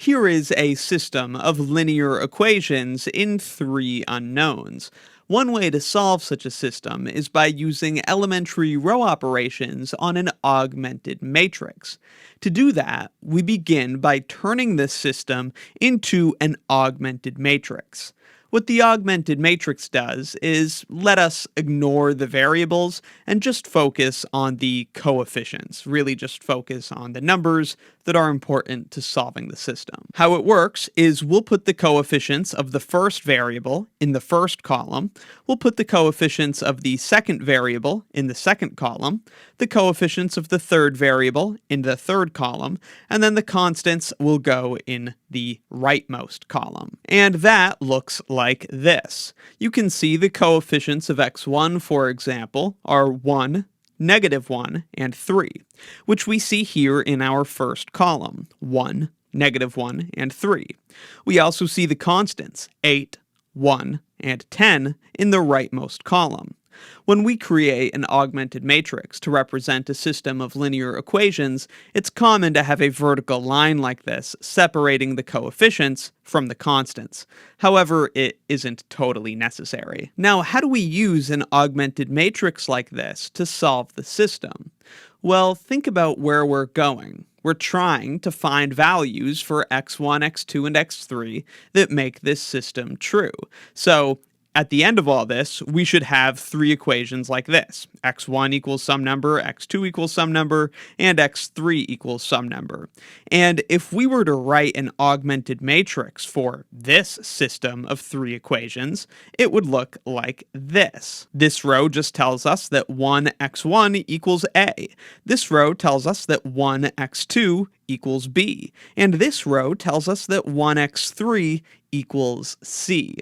Here is a system of linear equations in three unknowns. One way to solve such a system is by using elementary row operations on an augmented matrix. To do that, we begin by turning this system into an augmented matrix. What the augmented matrix does is let us ignore the variables and just focus on the coefficients, really just focus on the numbers that are important to solving the system. How it works is we'll put the coefficients of the first variable in the first column, we'll put the coefficients of the second variable in the second column, the coefficients of the third variable in the third column, and then the constants will go in the rightmost column. And that looks like this. You can see the coefficients of x1, for example, are 1, -1, and 3, which we see here in our first column, 1, -1, and 3. We also see the constants, 8, 1, and 10, in the rightmost column. When we create an augmented matrix to represent a system of linear equations, it's common to have a vertical line like this separating the coefficients from the constants. However, it isn't totally necessary. Now, how do we use an augmented matrix like this to solve the system? Well, think about where we're going. We're trying to find values for x1, x2, and x3 that make this system true. So, at the end of all this, we should have three equations like this. x1 equals some number, x2 equals some number, and x3 equals some number. And if we were to write an augmented matrix for this system of three equations, it would look like this. This row just tells us that 1x1 equals A. This row tells us that 1x2 equals B. And this row tells us that 1x3 equals C.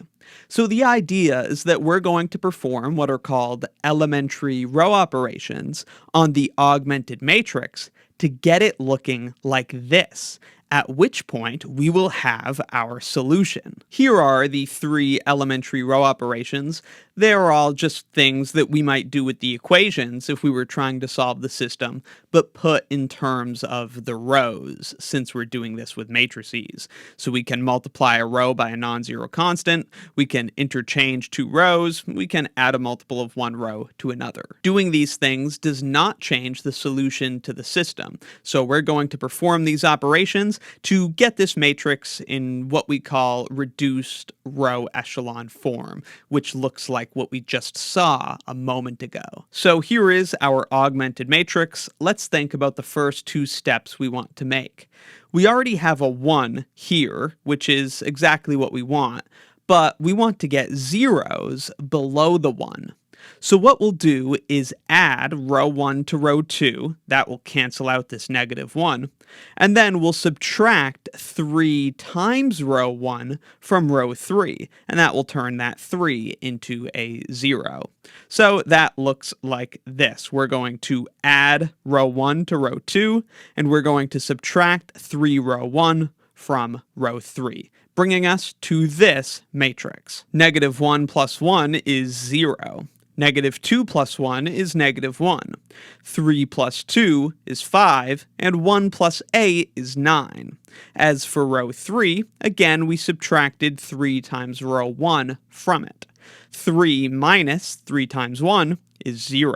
So the idea is that we're going to perform what are called elementary row operations on the augmented matrix to get it looking like this, at which point we will have our solution. Here are the three elementary row operations. They're all just things that we might do with the equations if we were trying to solve the system, but put in terms of the rows, since we're doing this with matrices. So we can multiply a row by a non-zero constant, we can interchange two rows, we can add a multiple of one row to another. Doing these things does not change the solution to the system, so we're going to perform these operations to get this matrix in what we call reduced row echelon form, which looks like what we just saw a moment ago. So here is our augmented matrix. Let's think about the first two steps we want to make. We already have a 1 here, which is exactly what we want, but we want to get zeros below the 1. So what we'll do is add row 1 to row 2, that will cancel out this -1, and then we'll subtract 3 times row 1 from row 3, and that will turn that 3 into a 0. So that looks like this. We're going to add row 1 to row 2, and we're going to subtract 3 row 1 from row 3, bringing us to this matrix. -1 plus 1 is 0. -2 plus 1 is -1. 3 plus 2 is 5, and 1 plus 8 is 9. As for row 3, again we subtracted 3 times row 1 from it. 3 minus 3 times 1 is 0.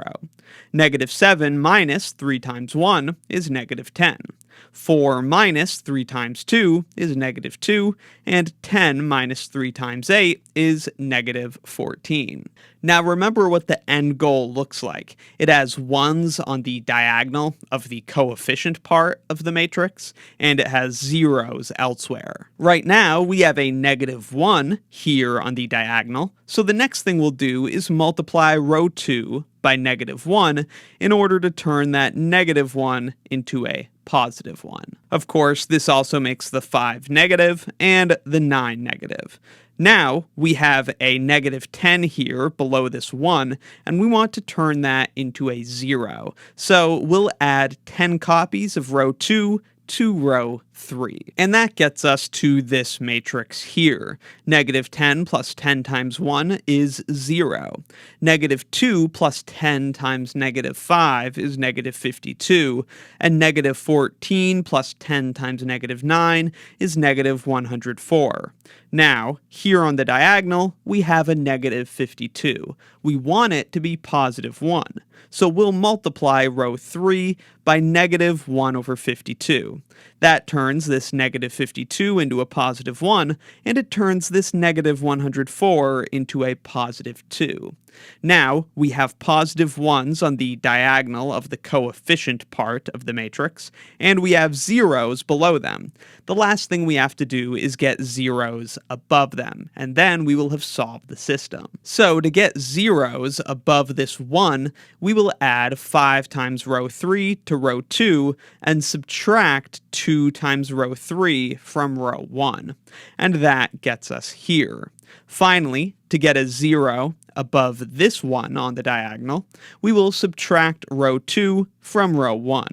-7 minus 3 times 1 is -10. 4 minus 3 times 2 is -2, and 10 minus 3 times 8 is -14. Now remember what the end goal looks like. It has 1s on the diagonal of the coefficient part of the matrix, and it has 0s elsewhere. Right now, we have a -1 here on the diagonal, so the next thing we'll do is multiply row 2 by -1 in order to turn that -1 into a +1. Of course, this also makes the 5 negative and the 9 negative. Now we have a -10 here below this 1, and we want to turn that into a 0. So we'll add 10 copies of row 2 to row 3. And that gets us to this matrix here. Negative 10 plus 10 times 1 is 0. Negative 2 plus 10 times negative 5 is negative 52. And negative 14 plus 10 times negative 9 is negative 104. Now, here on the diagonal, we have a negative 52. We want it to be positive 1. So we'll multiply row 3 by negative 1 over 52. That turns this negative 52 into a positive 1, and it turns this negative 104 into a positive 2. Now, we have positive 1s on the diagonal of the coefficient part of the matrix, and we have zeros below them. The last thing we have to do is get zeros above them, and then we will have solved the system. So to get zeros above this 1, we will add 5 times row 3 to row 2 and subtract 2 times row 3 from row 1. And that gets us here. Finally, to get a 0 above this 1 on the diagonal, we will subtract row 2 from row 1.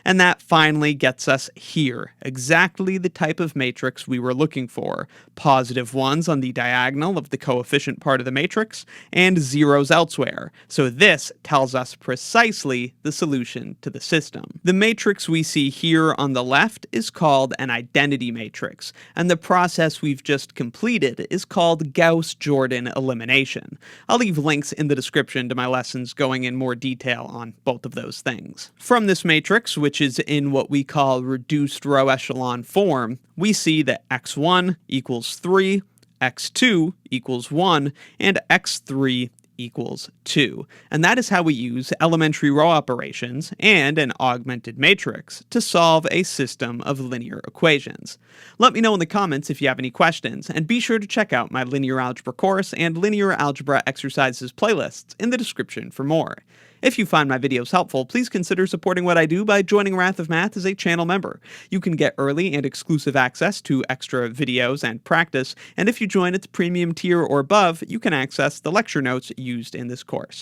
And that finally gets us here, exactly the type of matrix we were looking for. Positive 1s on the diagonal of the coefficient part of the matrix, and zeros elsewhere. So this tells us precisely the solution to the system. The matrix we see here on the left is called an identity matrix, and the process we've just completed is called Gauss-Jordan elimination. I'll leave links in the description to my lessons going in more detail on both of those things. From this matrix, which is in what we call reduced row echelon form, we see that x1 equals 3, x2 equals 1, and x3 equals 2. And that is how we use elementary row operations and an augmented matrix to solve a system of linear equations. Let me know in the comments if you have any questions, and be sure to check out my linear algebra course and linear algebra exercises playlists in the description for more. If you find my videos helpful, please consider supporting what I do by joining Wrath of Math as a channel member. You can get early and exclusive access to extra videos and practice, and if you join at the premium tier or above, you can access the lecture notes used in this course.